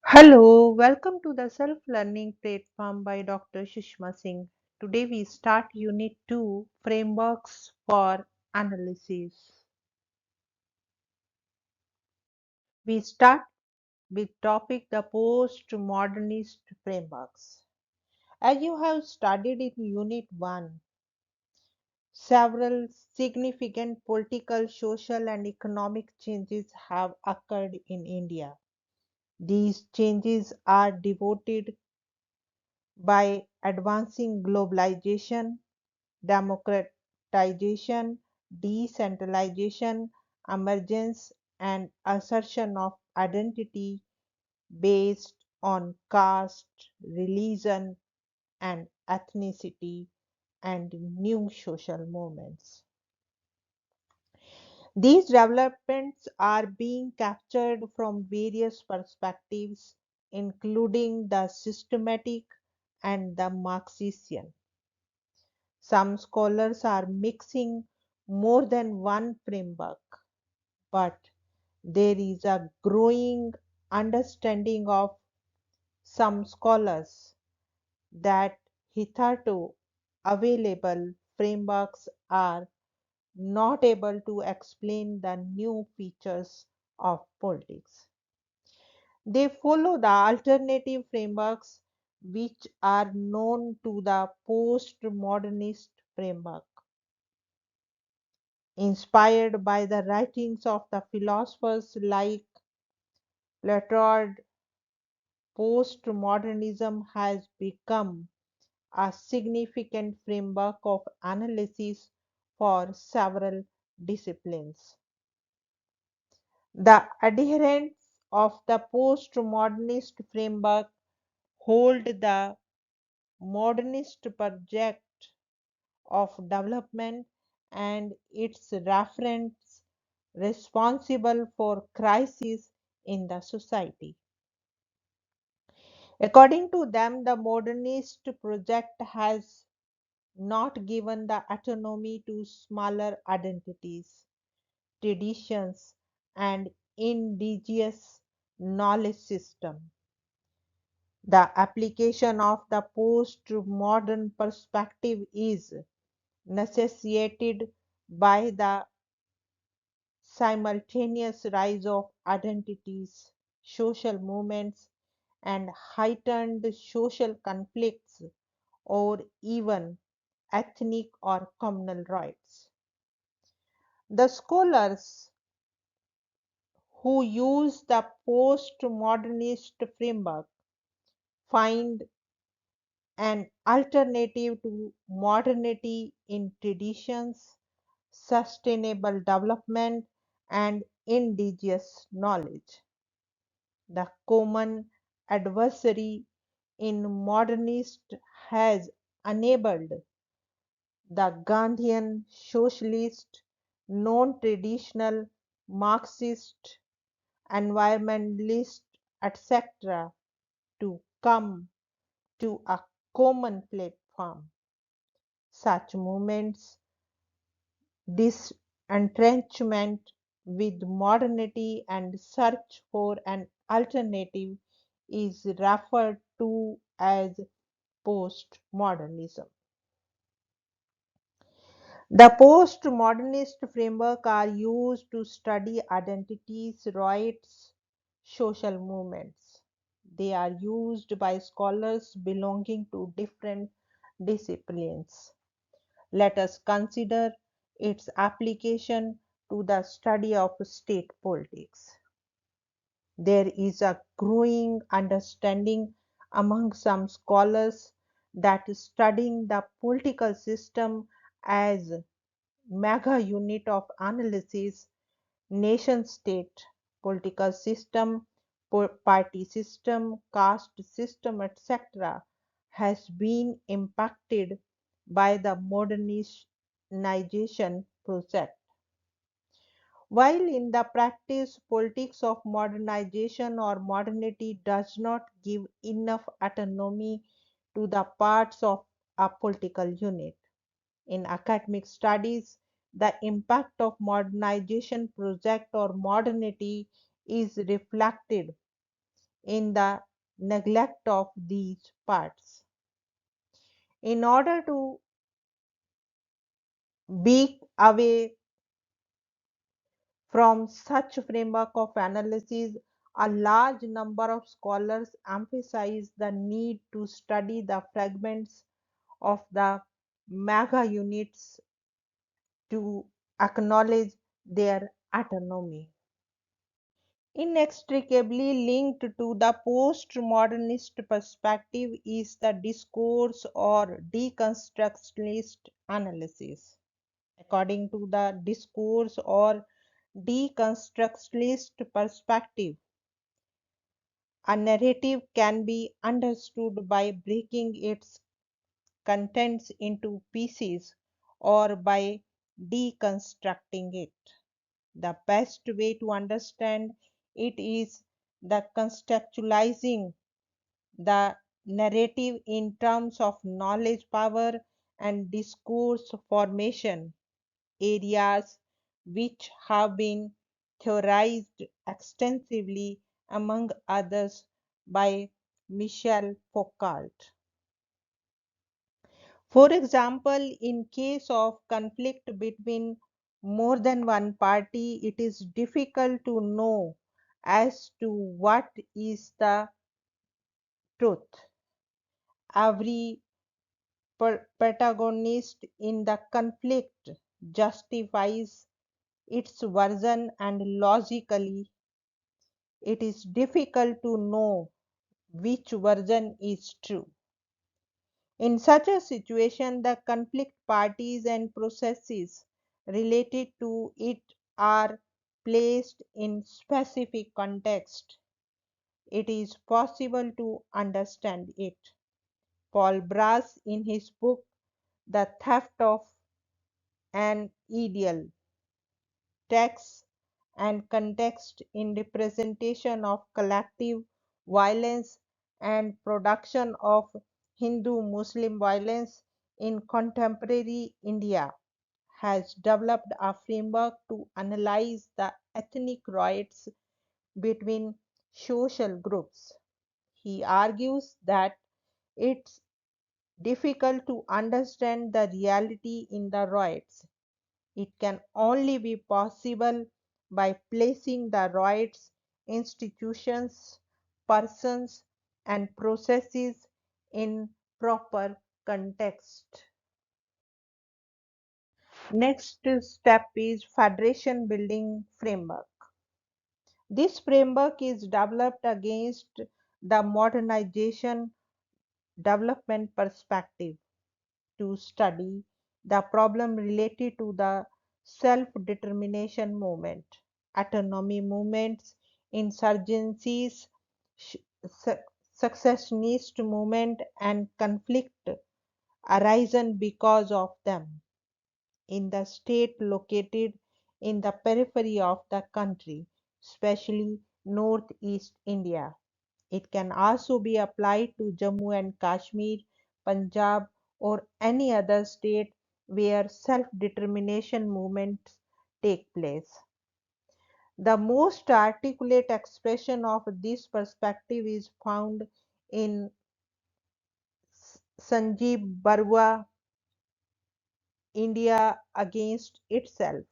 Hello, welcome to the Self Learning Platform by Dr. Sushma Singh. Today we start Unit 2 Frameworks for Analysis. We start with topic the postmodernist frameworks. As you have studied in Unit 1, several significant political, social, and economic changes have occurred in India. These changes are devoted by advancing globalization, democratization, decentralization, emergence, and assertion of identity based on caste, religion, and ethnicity, and new social movements. These developments are being captured from various perspectives, including the systematic and the Marxian. Some scholars are mixing more than one framework, but there is a growing understanding of some scholars that hitherto available frameworks are not able to explain the new features of politics. They follow the alternative frameworks which are known to the postmodernist framework. Inspired by the writings of the philosophers like Plato, postmodernism has become a significant framework of analysis for several disciplines. The adherents of the postmodernist framework hold the modernist project of development and its referents responsible for crises in the society. According to them, the modernist project has not given the autonomy to smaller identities, traditions, and indigenous knowledge system. The application of the post-modern perspective is necessitated by the simultaneous rise of identities, social movements, and heightened social conflicts or even ethnic or communal rights. The scholars who use the postmodernist framework find an alternative to modernity in traditions, sustainable development, and indigenous knowledge. The common adversary in modernist has enabled the Gandhian socialist, non-traditional Marxist, environmentalist, etc. to come to a common platform. Such movements disentrenchment with modernity and search for an alternative is referred to as postmodernism. The postmodernist framework are used to study identities, rights, social movements. They are used by scholars belonging to different disciplines. Let us consider its application to the study of state politics. There is a growing understanding among some scholars that studying the political system as mega unit of analysis, nation state, political system, party system, caste system, etc., has been impacted by the modernization process. While in the practice, politics of modernization or modernity does not give enough autonomy to the parts of a political unit. In academic studies, the impact of modernization project or modernity is reflected in the neglect of these parts. In order to break away from such framework of analysis, a large number of scholars emphasize the need to study the fragments of the mega units to acknowledge their autonomy. Inextricably linked to the postmodernist perspective is the discourse or deconstructionist analysis. According to the discourse or deconstructionist perspective, a narrative can be understood by breaking its contents into pieces or by deconstructing it. The best way to understand it is the contextualizing the narrative in terms of knowledge power and discourse formation, areas which have been theorized extensively, among others, by Michel Foucault. For example, in case of conflict between more than one party, it is difficult to know as to what is the truth. Every protagonist in the conflict justifies its version, and logically, it is difficult to know which version is true. In such a situation, the conflict parties and processes related to it are placed in specific context. It is possible to understand it. Paul Brass, in his book The Theft of an Ideal, Text and Context in Representation of Collective Violence and Production of Hindu-Muslim Violence in Contemporary India, has developed a framework to analyze the ethnic riots between social groups. He argues that it's difficult to understand the reality in the riots. It can only be possible by placing the riots, institutions, persons, and processes in proper context. Next step is Federation Building Framework. This framework is developed against the modernization development perspective to study the problem related to the self-determination movement, autonomy movements, insurgencies, successionist movement, and conflict arisen because of them in the state located in the periphery of the country, especially northeast India. It can also be applied to Jammu and Kashmir, Punjab, or any other state where self-determination movements take place. The most articulate expression of this perspective is found in Sanjeev Barua, India Against Itself.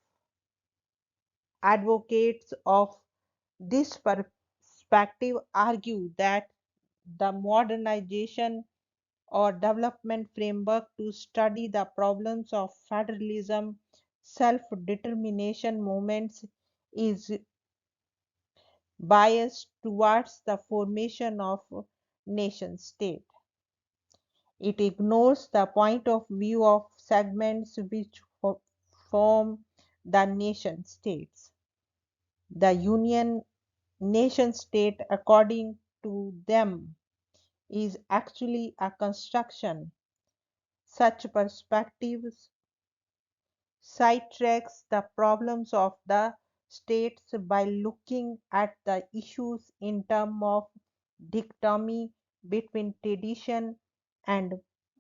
Advocates of this perspective argue that the modernization or development framework to study the problems of federalism, self-determination movements is biased towards the formation of nation state. It ignores the point of view of segments which form the nation states. The union nation state, according to them, is actually a construction. Such perspectives sidetracks the problems of the states by looking at the issues in terms of dichotomy between tradition and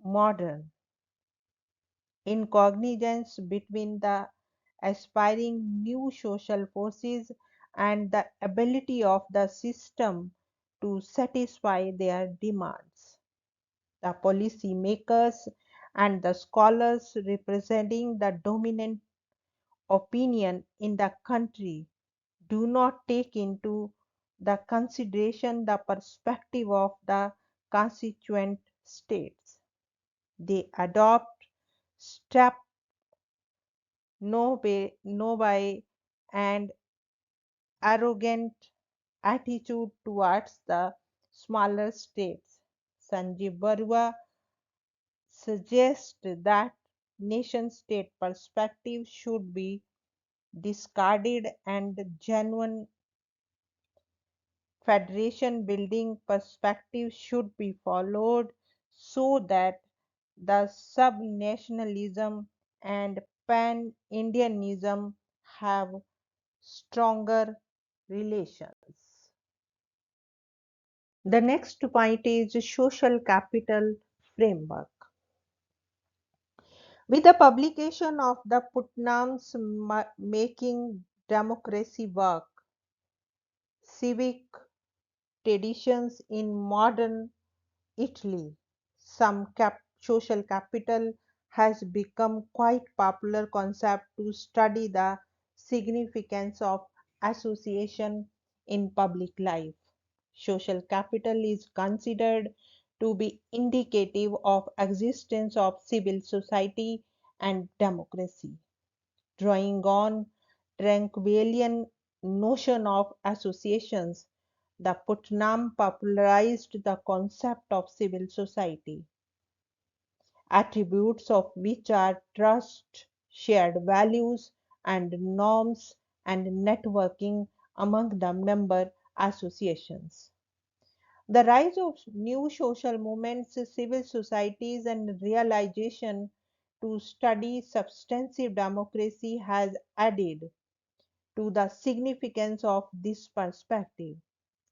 modern, incognizance between the aspiring new social forces and the ability of the system to satisfy their demands. The policy makers and the scholars representing the dominant opinion in the country do not take into the consideration the perspective of the constituent states. They adopt step no by and arrogant attitude towards the smaller states. Sanjeev Barua suggests that nation state perspective should be discarded and genuine federation building perspective should be followed so that the subnationalism and pan-Indianism have stronger relations. The next point is social capital framework. With the publication of the Putnam's Making Democracy Work, Civic Traditions in Modern Italy, social capital has become quite popular concept to study the significance of association in public life. Social capital is considered to be indicative of existence of civil society and democracy, drawing on Tranquillian notion of associations. The Putnam popularized the concept of civil society, attributes of which are trust, shared values and norms, and networking among the member associations. The rise of new social movements, civil societies, and realization to study substantive democracy has added to the significance of this perspective.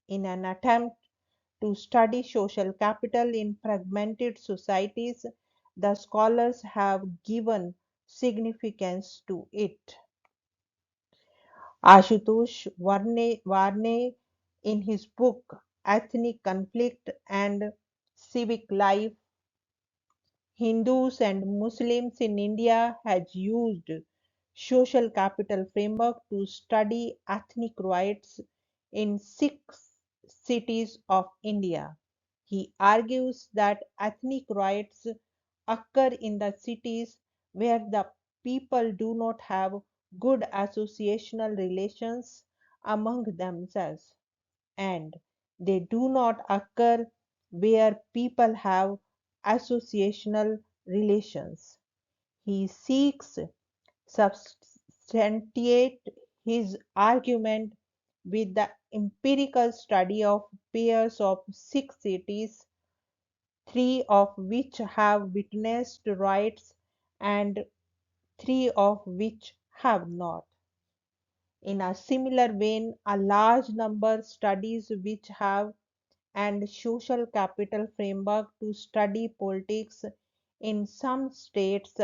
In an attempt to study social capital in fragmented societies, the scholars have given significance to it. Ashutosh Varne, in his book Ethnic Conflict and Civic Life, Hindus and Muslims in India, has used social capital framework to study ethnic riots in 6 cities of India. He argues that ethnic riots occur in the cities where the people do not have good associational relations among themselves, and they do not occur where people have associational relations. He seeks substantiate his argument with the empirical study of pairs of 6 cities, 3 of which have witnessed riots and 3 of which have not. In a similar vein, a large number studies which have and social capital framework to study politics in some states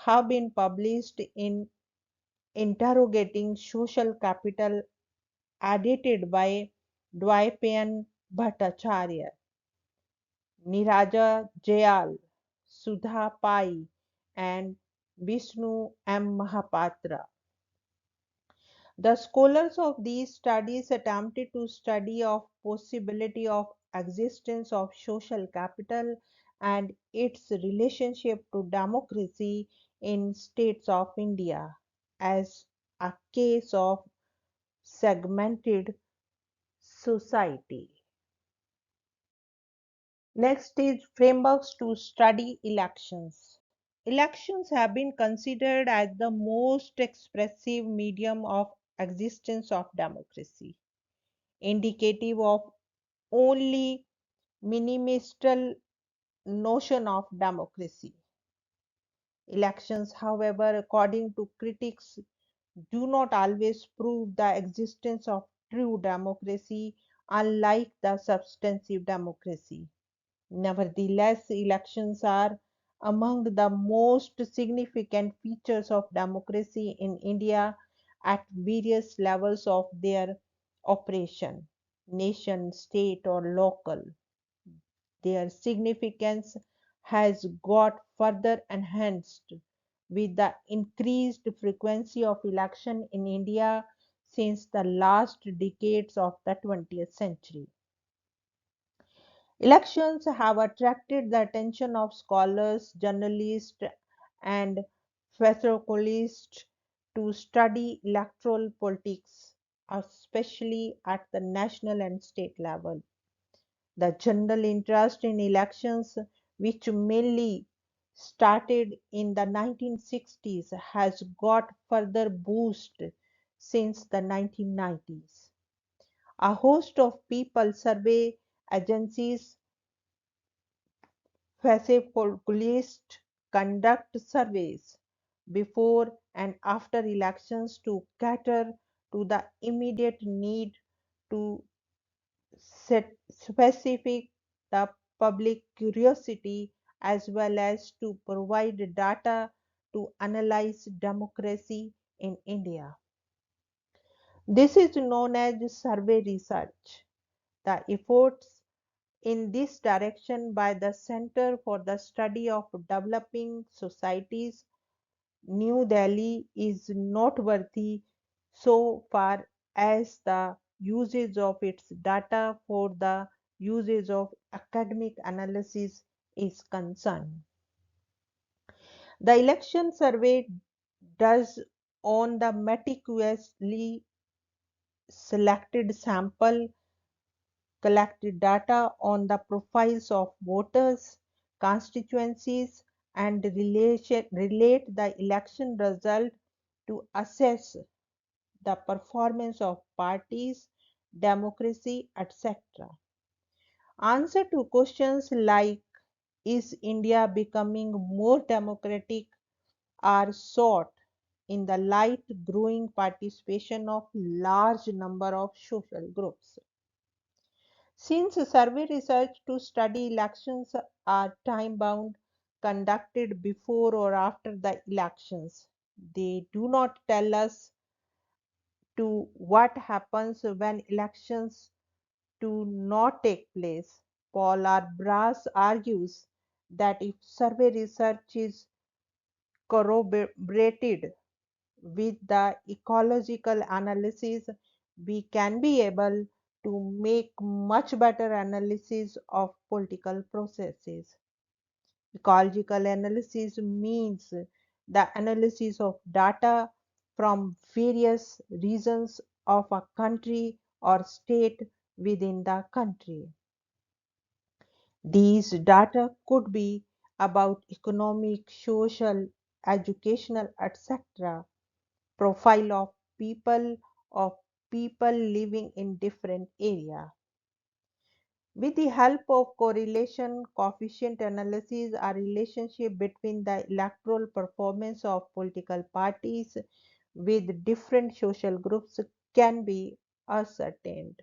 have been published in interrogating social capital edited by Dwaipayan Bhattacharya, Niraja Jayal, Sudha Pai, and Vishnu M. Mahapatra. The scholars of these studies attempted to study of possibility of existence of social capital and its relationship to democracy in states of India as a case of segmented society. Next is frameworks to study elections. Elections have been considered as the most expressive medium of existence of democracy, indicative of only minimalistic notion of democracy. Elections, however, according to critics, do not always prove the existence of true democracy, unlike the substantive democracy. Nevertheless, elections are among the most significant features of democracy in India at various levels of their operation. nation, state, or local. Their significance has got further enhanced with the increased frequency of election in India since the last decades of the 20th century. Elections have attracted the attention of scholars, journalists, and futurologists to study electoral politics, especially at the national and state level. The general interest in elections, which mainly started in the 1960s, has got further boost since the 1990s. A host of people survey agencies Facifolists conduct surveys before and after elections to cater to the immediate need to specific the public curiosity as well as to provide data to analyze democracy in India. This is known as survey research. The efforts in this direction by the Center for the Study of Developing Societies, New Delhi, is noteworthy so far as the usage of its data for the usage of academic analysis is concerned. The election survey does on the meticulously selected sample collected data on the profiles of voters, constituencies, and relate the election result to assess the performance of parties, democracy, etc. Answer to questions like is India becoming more democratic are sought in the light growing participation of large number of social groups. Since survey research to study elections are time bound, conducted before or after the elections, they do not tell us to what happens when elections do not take place. Paul R. Brass argues that if survey research is corroborated with the ecological analysis, we can be able to make much better analysis of political processes. Ecological analysis means the analysis of data from various regions of a country or state within the country. These data could be about economic, social, educational, etc. profile of people living in different area. With the help of correlation coefficient analysis, a relationship between the electoral performance of political parties with different social groups can be ascertained.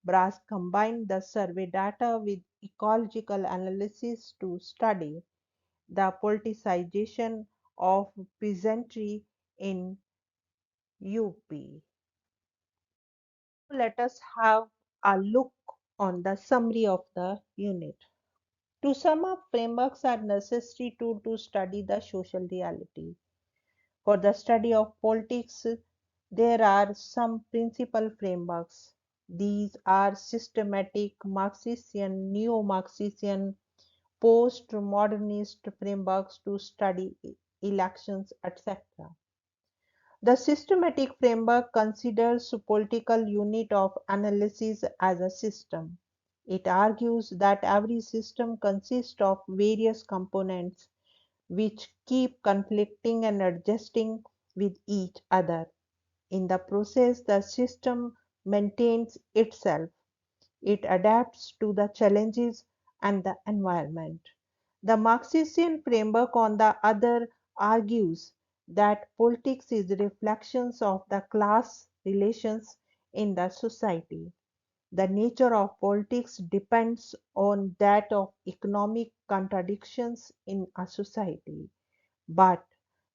Brass combined the survey data with ecological analysis to study the politicization of peasantry in UP. Let us have a look on the summary of the unit. To sum up, frameworks are necessary to study the social reality. For the study of politics, there are some principal frameworks. These are systematic, Marxian, neo Marxian, post modernist frameworks to study elections, etc. The systematic framework considers political unit of analysis as a system. It argues that every system consists of various components which keep conflicting and adjusting with each other. In the process, the system maintains itself. It adapts to the challenges and the environment. The Marxian framework, on the other, argues that politics is reflections of the class relations in the society. The nature of politics depends on that of economic contradictions in a society. But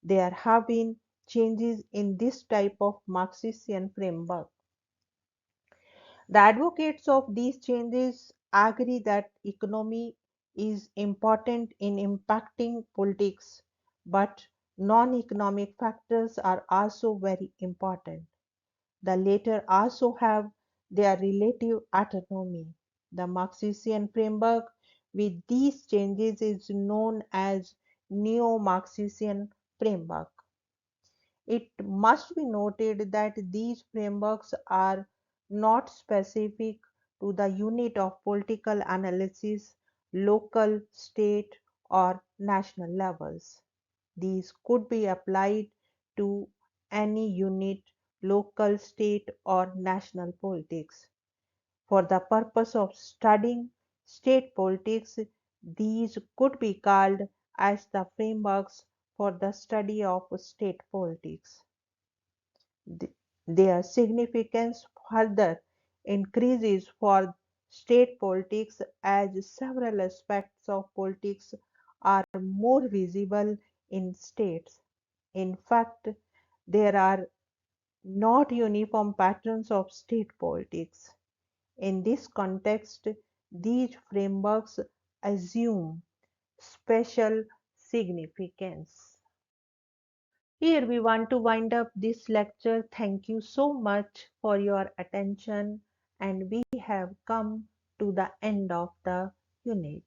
there have been changes in this type of Marxian framework. The advocates of these changes agree that economy is important in impacting politics, but non-economic factors are also very important. The latter also have their relative autonomy. The Marxian framework with these changes is known as neo-Marxian framework. It must be noted that these frameworks are not specific to the unit of political analysis, local, state, or national levels. These could be applied to any unit, local, state, or national politics. For the purpose of studying state politics, these could be called as the frameworks for the study of state politics. Their significance further increases for state politics as several aspects of politics are more visible in states. In fact, there are not uniform patterns of state politics. In this context, these frameworks assume special significance. Here we want to wind up this lecture. Thank you so much for your attention, and we have come to the end of the unit.